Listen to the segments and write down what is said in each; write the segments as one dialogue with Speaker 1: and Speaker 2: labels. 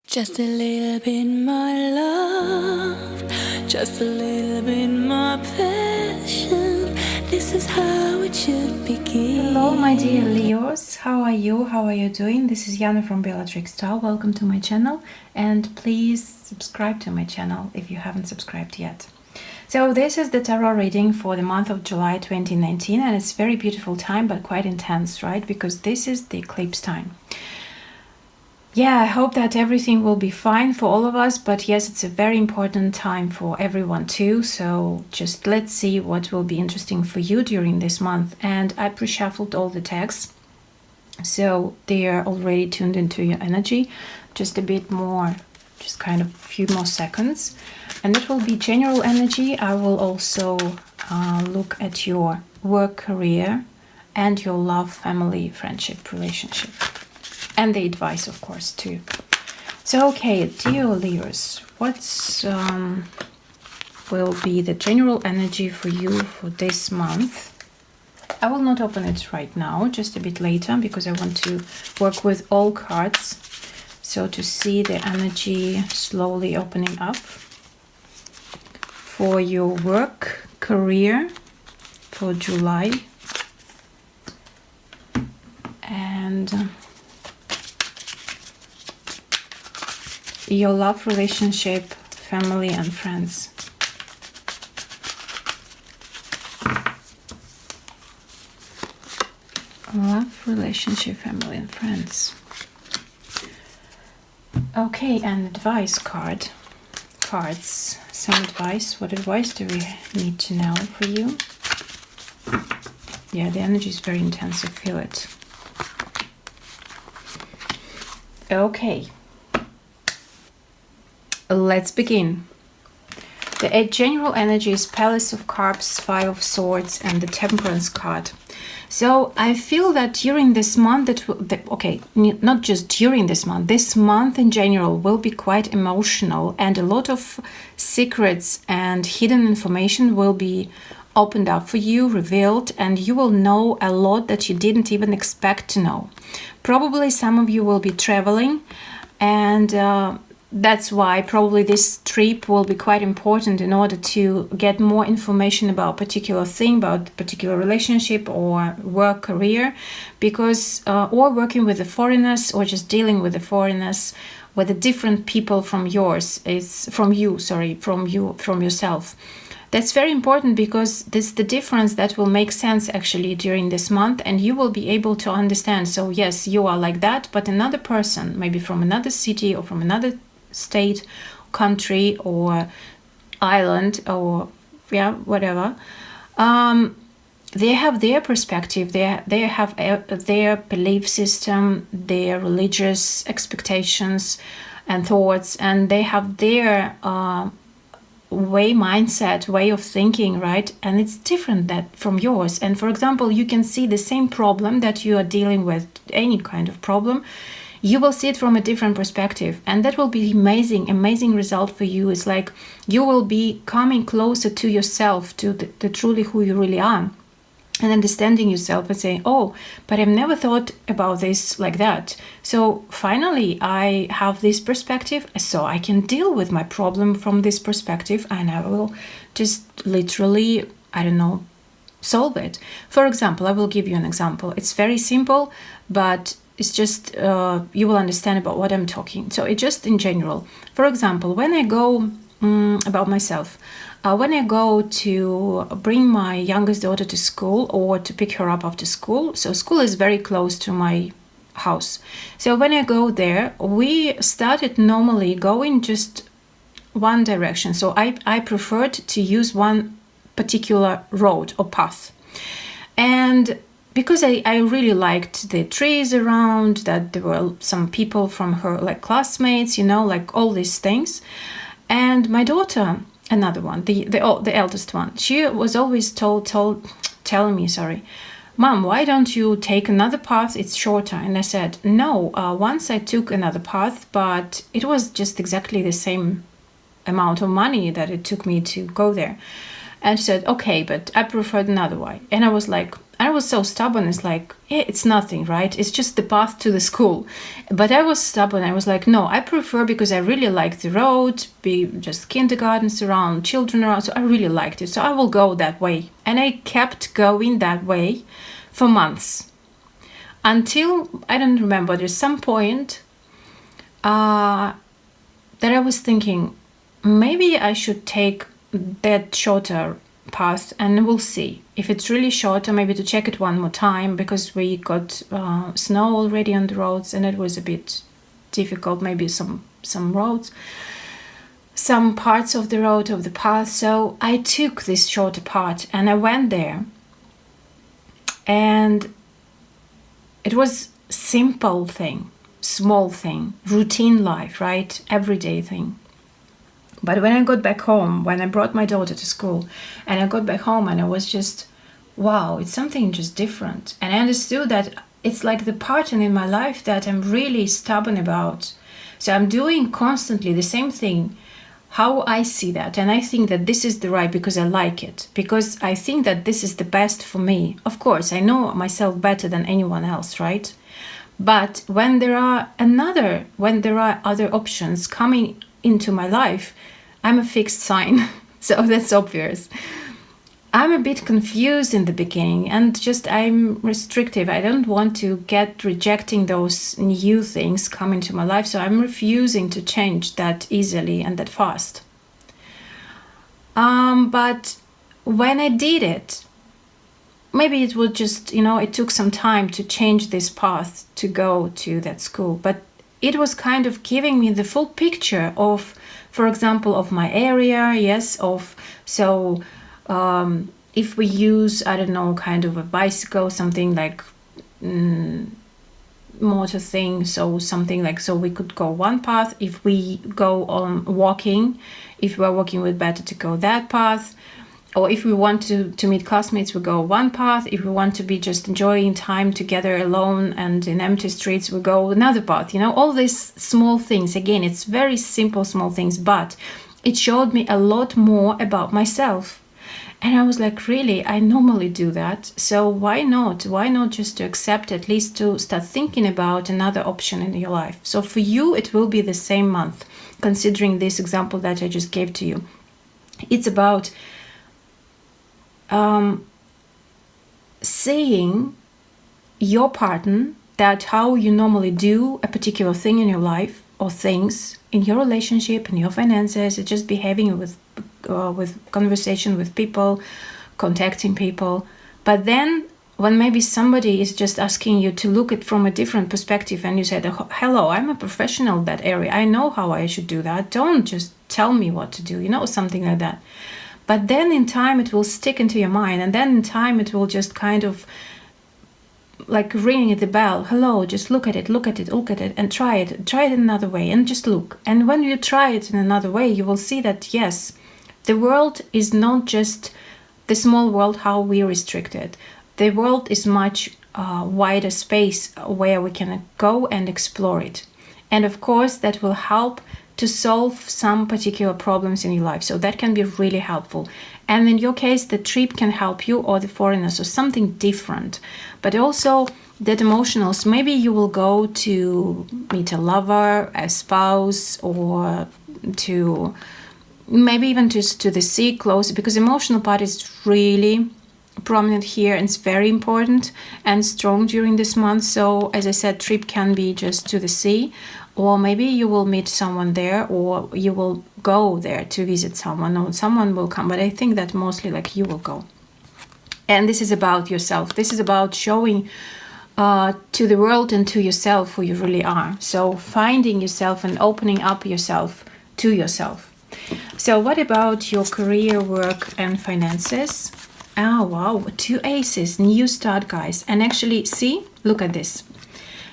Speaker 1: Just a little bit more love, just a little bit more passion. This is how it should begin.
Speaker 2: Hello, my dear Leos. How are you? How are you doing? This is Yana from Bellatrix Star. Welcome to my channel, and please subscribe to my channel if you haven't subscribed yet. So this is the tarot reading for the month of July 2019, and it's a very beautiful time, but quite intense, right? Because this is the eclipse time. Yeah, I hope that everything will be fine for all of us, but yes, it's a very important time for everyone too. So just let's see what will be interesting for you during this month. And I pre-shuffled all the texts, so they are already tuned into your energy. Just a bit more, just kind of a few more seconds. And it will be general energy. I will also look at your work, career, and your love, family, friendship, relationship. And the advice, of course, too. So, okay, dear Leos, what will be the general energy for you for this month? I will not open it right now, just a bit later, because I want to work with all cards. So to see the energy slowly opening up for your work, career, for July. And your love, relationship, family and friends. Love, relationship, family and friends. Okay, and advice cards. Some advice. What advice do we need to know for you? Yeah, the energy is very intense. I feel it. Okay. Let's begin. The general energy is Palace of Cups, Five of Swords, and the Temperance card. So I feel that during this month, not just during this month in general will be quite emotional, and a lot of secrets and hidden information will be opened up for you, revealed, and you will know a lot that you didn't even expect to know. Probably some of you will be traveling, and that's why probably this trip will be quite important in order to get more information about a particular thing, about a particular relationship or work, career, because or working with the foreigners or just dealing with the foreigners, with the different people from yourself. That's very important because this is the difference that will make sense actually during this month, and you will be able to understand. So yes, you are like that, but another person, maybe from another city or from another state, country or island or whatever, they have their perspective, they have their belief system, their religious expectations and thoughts, and they have their mindset, way of thinking, right? And it's different from yours. And for example, you can see the same problem that you are dealing with, any kind of problem, you will see it from a different perspective, and that will be amazing result for you. It's like you will be coming closer to yourself, to the truly who you really are, and understanding yourself and saying, oh, but I've never thought about this like that. So finally I have this perspective, so I can deal with my problem from this perspective, and I will just literally, solve it. For example, I will give you an example. It's very simple, but it's just you will understand about what I'm talking. So it's just in general. For example, when I go about myself, when I go to bring my youngest daughter to school or to pick her up after school, so school is very close to my house. So when I go there, we started normally going just one direction. So I preferred to use one particular road or path. And because I really liked the trees around, that there were some people from her, like classmates, like all these things. And my daughter, another one, the eldest one, she was always telling me, Mom, why don't you take another path? It's shorter. And I said, no, once I took another path, but it was just exactly the same amount of money that it took me to go there. And she said, okay, but I preferred another way. And I was like, I was so stubborn. It's like, yeah, it's nothing, right? It's just the path to the school. But I was stubborn. I was like, no, I prefer, because I really like the road, be just kindergartens around, children around. So I really liked it. So I will go that way. And I kept going that way for months until, I don't remember, there's some point that I was thinking, maybe I should take that shorter path, and we'll see if it's really short, or maybe to check it one more time, because we got snow already on the roads and it was a bit difficult, maybe some roads, some parts of the road, of the path. So I took this shorter part and I went there, and it was simple thing, small thing, routine life, right? Everyday thing. But when I got back home, when I brought my daughter to school, and I got back home, and I was just, wow, it's something just different. And I understood that it's like the pattern in my life that I'm really stubborn about. So I'm doing constantly the same thing, how I see that. And I think that this is the right, because I like it, because I think that this is the best for me. Of course, I know myself better than anyone else, right? But when there are other options coming into my life, I'm a fixed sign. So that's obvious. I'm a bit confused in the beginning, and just I'm restrictive. I don't want to get rejecting those new things come into my life. So I'm refusing to change that easily and that fast. But when I did it, maybe it would just, it took some time to change this path to go to that school. But it was kind of giving me the full picture of, for example, of my area, yes, if we use, I don't know, kind of a bicycle, something like motor thing, so something like, so we could go one path. If we go on walking, if we're walking, we'd better to go that path. Or if we want to meet classmates, we go one path. If we want to be just enjoying time together alone and in empty streets, we go another path. All these small things. Again, it's very simple, small things, but it showed me a lot more about myself. And I was like, really, I normally do that. So why not? Why not just to accept, at least to start thinking about another option in your life? So for you, it will be the same month, considering this example that I just gave to you. It's about seeing your pattern, that how you normally do a particular thing in your life, or things in your relationship, in your finances, it's just behaving with conversation with people, contacting people. But then when maybe somebody is just asking you to look at from a different perspective, and you said, hello, I'm a professional in that area, I know how I should do that, don't just tell me what to do, something like that. But then in time it will stick into your mind, and then in time it will just kind of like ringing the bell. Hello, just look at it, and try it another way, and just look. And when you try it in another way, you will see that yes, the world is not just the small world how we restrict it. The world is much wider space where we can go and explore it. And of course that will help to solve some particular problems in your life. So that can be really helpful. And in your case, the trip can help you, or the foreigners, or something different. But also that emotionals, maybe you will go to meet a lover, a spouse, or to maybe even just to the sea close, because emotional part is really prominent here, and it's very important and strong during this month. So as I said, trip can be just to the sea, or maybe you will meet someone there, or you will go there to visit someone, or someone will come. But I think that mostly like you will go. And this is about yourself. This is about showing to the world and to yourself who you really are. So finding yourself and opening up yourself to yourself. So what about your career, work, and finances? Oh, wow, 2 aces, new start, guys. And actually, see, look at this.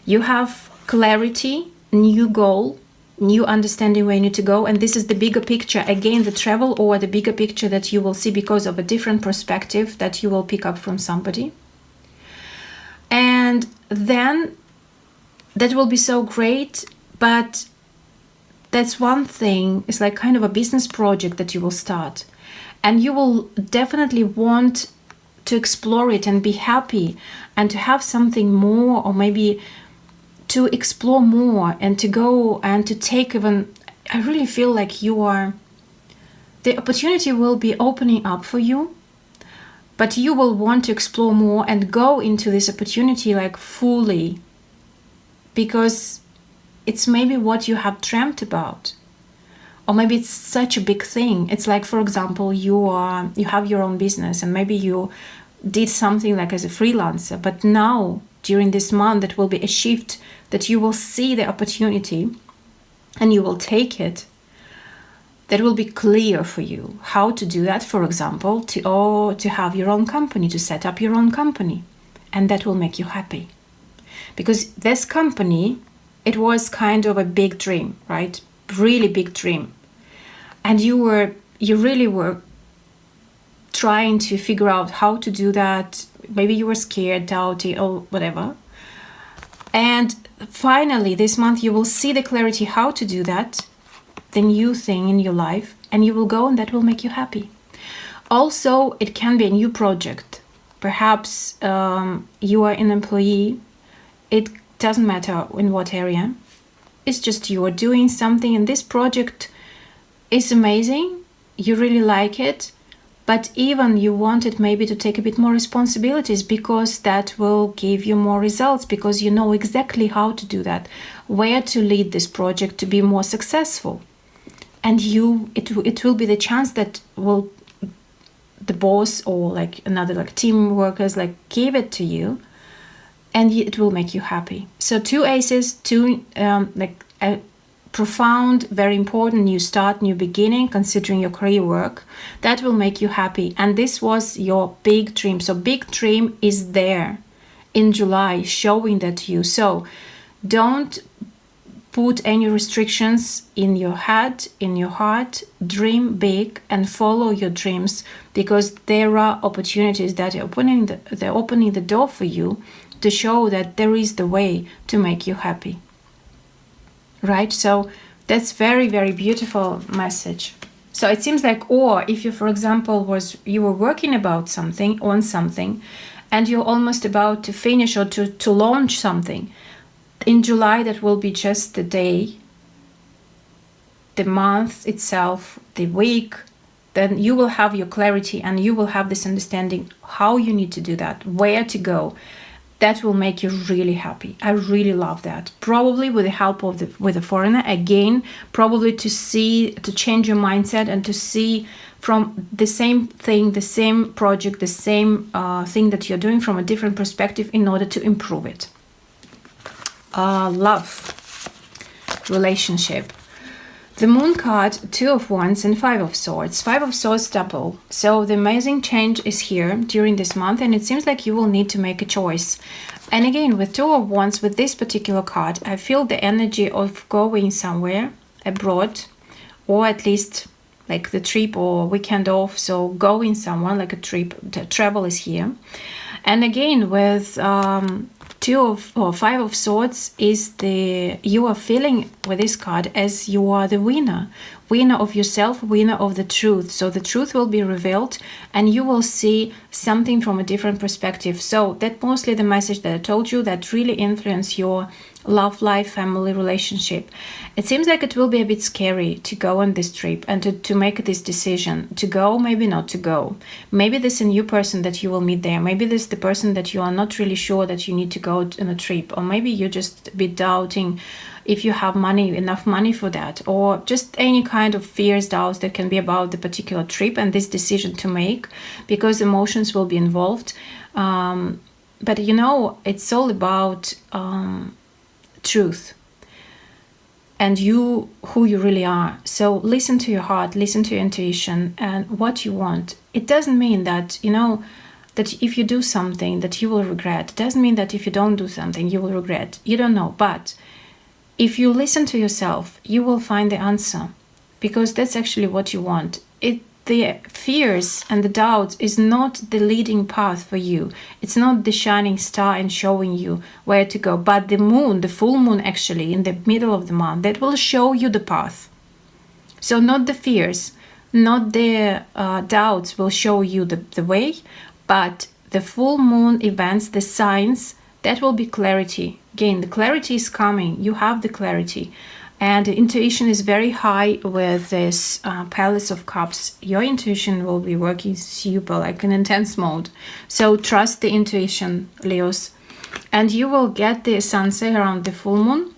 Speaker 2: You have clarity, new goal, new understanding where you need to go. And this is the bigger picture. Again, the travel, or the bigger picture that you will see because of a different perspective that you will pick up from somebody. And then that will be so great. But that's one thing. It's like kind of a business project that you will start. And you will definitely want to explore it and be happy and to have something more, or maybe to explore more and to go and to take even, I really feel like the opportunity will be opening up for you, but you will want to explore more and go into this opportunity like fully, because it's maybe what you have dreamt about. Or maybe it's such a big thing. It's like, for example, you have your own business and maybe you did something like as a freelancer, but now during this month that will be a shift that you will see the opportunity and you will take it. That will be clear for you how to do that, for example, to have your own company, to set up your own company, and that will make you happy. Because this company, it was kind of a big dream, right? Really big dream. And you really were trying to figure out how to do that. Maybe you were scared, doubting, or whatever. And finally, this month, you will see the clarity how to do that, the new thing in your life, and you will go and that will make you happy. Also, it can be a new project. Perhaps you are an employee. It doesn't matter in what area. It's just you are doing something and this project is amazing. You really like it, but even you want it maybe to take a bit more responsibilities, because that will give you more results, because you know exactly how to do that, where to lead this project to be more successful. And it will be the chance that the boss or like another like team workers like give it to you, and it will make you happy. So 2 aces, like a profound, very important new start, new beginning, considering your career work, that will make you happy. And this was your big dream. So big dream is there in July, showing that to you. So don't put any restrictions in your head, in your heart. Dream big and follow your dreams, because there are opportunities that are opening the door for you to show that there is the way to make you happy. Right? So that's very, very beautiful message. So it seems like, or if you, for example, you were working on something, and you're almost about to finish or to launch something, in July, that will be just the day, the month itself, the week, then you will have your clarity and you will have this understanding how you need to do that, where to go. That will make you really happy. I really love that. Probably with the help of with a foreigner, again, probably to change your mindset and to see from the same thing, the same project, the same thing that you're doing from a different perspective in order to improve it. Love, relationship. The Moon card, 2 of Wands and 5 of Swords. 5 of Swords double. So the amazing change is here during this month, and it seems like you will need to make a choice. And again, with 2 of Wands, with this particular card, I feel the energy of going somewhere abroad, or at least like the trip or weekend off. So going somewhere like a trip, the travel is here. And again, with 5 of Swords is you are feeling with this card as you are the winner of yourself, winner of the truth. So the truth will be revealed and you will see something from a different perspective. So that mostly the message that I told you that really influence your love life, family, relationship. It seems like it will be a bit scary to go on this trip and to make this decision to go, maybe not to go. Maybe there's a new person that you will meet there. Maybe there's the person that you are not really sure that you need to go on a trip, or maybe you're just a bit doubting if you have enough money for that, or just any kind of fears, doubts that can be about the particular trip and this decision to make, because emotions will be involved. But it's all about truth and who you really are. So listen to your heart, listen to your intuition and what you want. It doesn't mean that that if you do something that you will regret. It doesn't mean that if you don't do something you will regret. You don't know. But if you listen to yourself, you will find the answer, because that's actually what you want. The fears and the doubts is not the leading path for you. It's not the shining star and showing you where to go, but the moon, the full moon actually in the middle of the month, that will show you the path. So not the fears, not the doubts will show you the way, but the full moon events, the signs, that will be clarity. Again, the clarity is coming. You have the clarity. And the intuition is very high with this Palace of Cups. Your intuition will be working super, like in intense mode. So trust the intuition, Leos. And you will get the sunset around the full moon.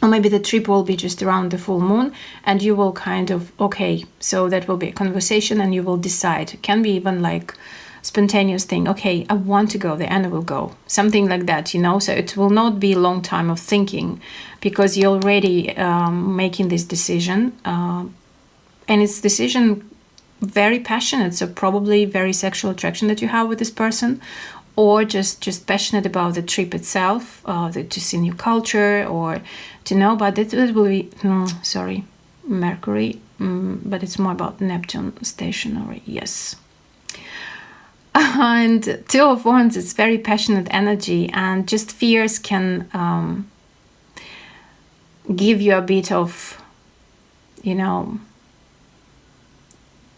Speaker 2: Or maybe the trip will be just around the full moon. And you will kind of, okay, so that will be a conversation and you will decide. It can be even like spontaneous thing. Okay, I want to go there and I will go. Something like that, you know. So it will not be a long time of thinking because you're already making this decision. And it's decision very passionate. So probably very sexual attraction that you have with this person, or just passionate about the trip itself, to see new culture or to know about it. It will be, Mercury, but it's more about Neptune stationary, yes. And Two of Wands, it's very passionate energy, and just fears can give you a bit of, you know,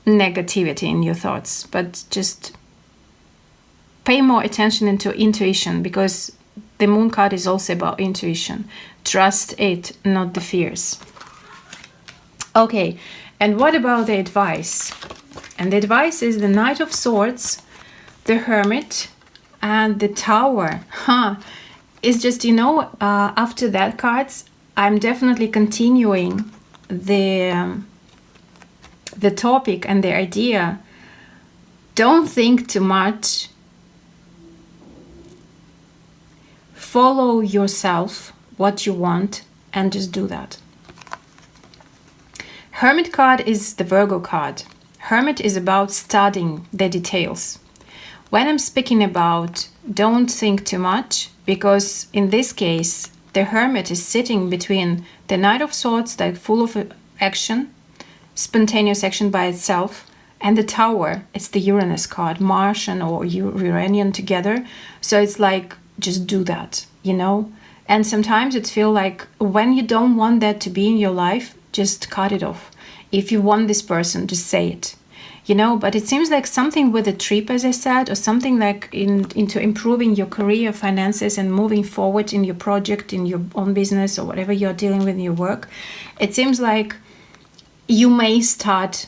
Speaker 2: negativity in your thoughts, but just pay more attention into intuition, because the moon card is also about intuition. Trust it, not the fears. Okay, and what about the advice? And the advice is the Knight of Swords, the Hermit, and the Tower. It's just, you know, after that cards, I'm definitely continuing the topic and the idea. Don't think too much. Follow yourself, what you want, and just do that. Hermit card is the Virgo card. Hermit is about studying the details. When I'm speaking about don't think too much, because in this case, the Hermit is sitting between the Knight of Swords, like full of action, spontaneous action by itself, and the Tower. It's the Uranus card, Martian or Uranian together. So it's like, just do that, you know? And sometimes it feels like when you don't want that to be in your life, just cut it off. If you want this person, just say it, you know? But it seems like something with a trip, as I said, or something like into improving your career, finances, and moving forward in your project, in your own business, or whatever you're dealing with in your work. It seems like you may start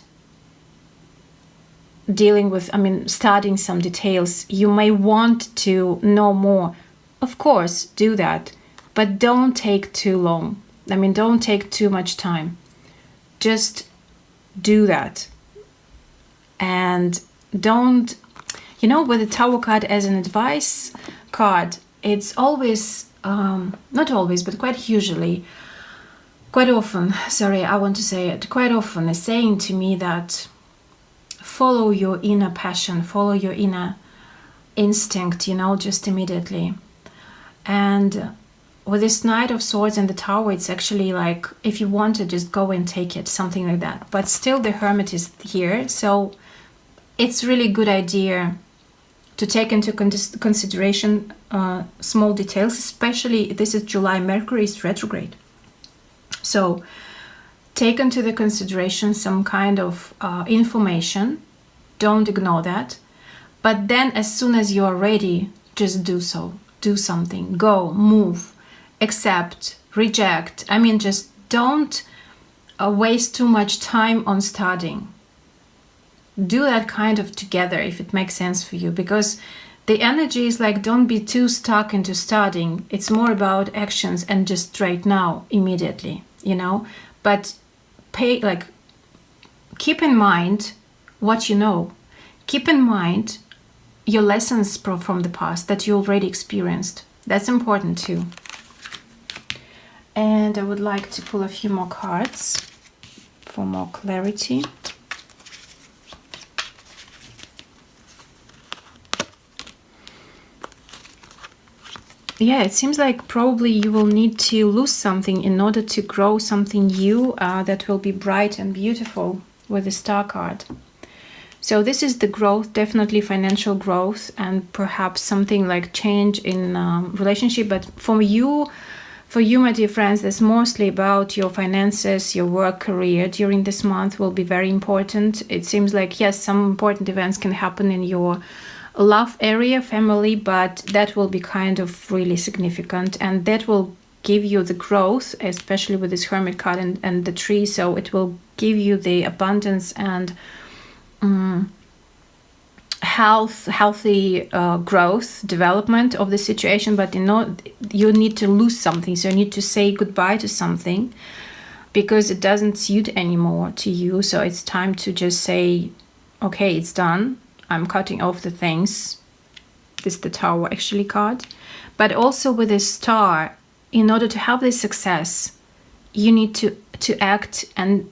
Speaker 2: dealing with, starting some details. You may want to know more. Of course, do that, but don't take too long. Don't take too much time. Just do that. And don't, with the Tower card as an advice card, it's always, not always, but quite often, is saying to me that follow your inner passion, follow your inner instinct, just immediately. And with this Knight of Swords and the Tower, it's actually like, if you want to, just go and take it, something like that. But still the Hermit is here, so it's really good idea to take into consideration small details, especially this is July, Mercury is retrograde. So take into the consideration some kind of information. Don't ignore that. But then as soon as you are ready, just do so. Do something. Go, move, accept, reject. Just don't waste too much time on studying. Do that kind of together if it makes sense for you, because the energy is like, don't be too stuck into studying. It's more about actions and just right now, immediately, But keep in mind what you know. Keep in mind your lessons from the past that you already experienced. That's important too. And I would like to pull a few more cards for more clarity. Yeah, it seems like probably you will need to lose something in order to grow something new that will be bright and beautiful with the Star card. So this is the growth, definitely financial growth, and perhaps something like change in relationship. But for you, my dear friends, it's mostly about your finances, your work, career during this month will be very important. It seems like, yes, some important events can happen in your love area, family, but that will be kind of really significant, and that will give you the growth, especially with this Hermit card and the tree. So it will give you the abundance and healthy growth, development of the situation. But you need to lose something, so you need to say goodbye to something because it doesn't suit anymore to you. So it's time to just say, okay, it's done. I'm cutting off the things. This is the Tower actually card. But also with a star, in order to have this success, you need to act and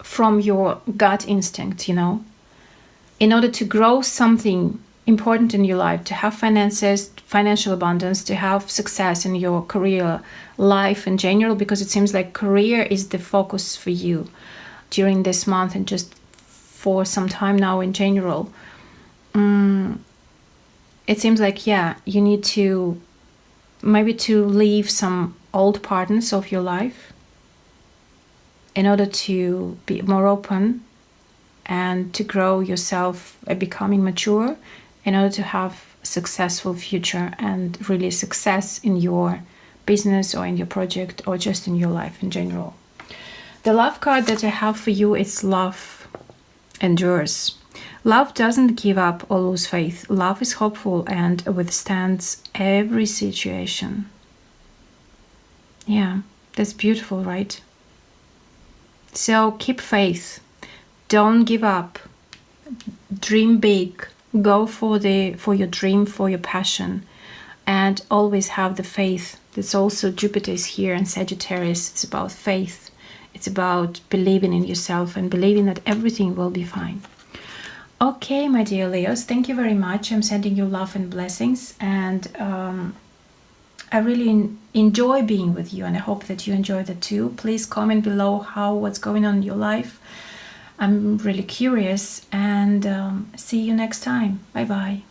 Speaker 2: from your gut instinct, in order to grow something important in your life, to have finances, financial abundance, to have success in your career, life in general, because it seems like career is the focus for you during this month and just for some time now in general. It seems like, you need to maybe to leave some old partners of your life in order to be more open and to grow yourself, becoming mature, in order to have a successful future and really success in your business or in your project or just in your life in general. The love card that I have for you is love endures. Love doesn't give up or lose faith. Love is hopeful and withstands every situation. Yeah, that's beautiful, right? So keep faith. Don't give up. Dream big. Go for your dream, for your passion, and always have the faith. That's also Jupiter is here and Sagittarius. It's about faith. It's about believing in yourself and believing that everything will be fine. Okay, my dear Leos, thank you very much. I'm sending you love and blessings, and I really enjoy being with you, and I hope that you enjoy that too. Please comment below what's going on in your life. I'm really curious, and see you next time. Bye bye.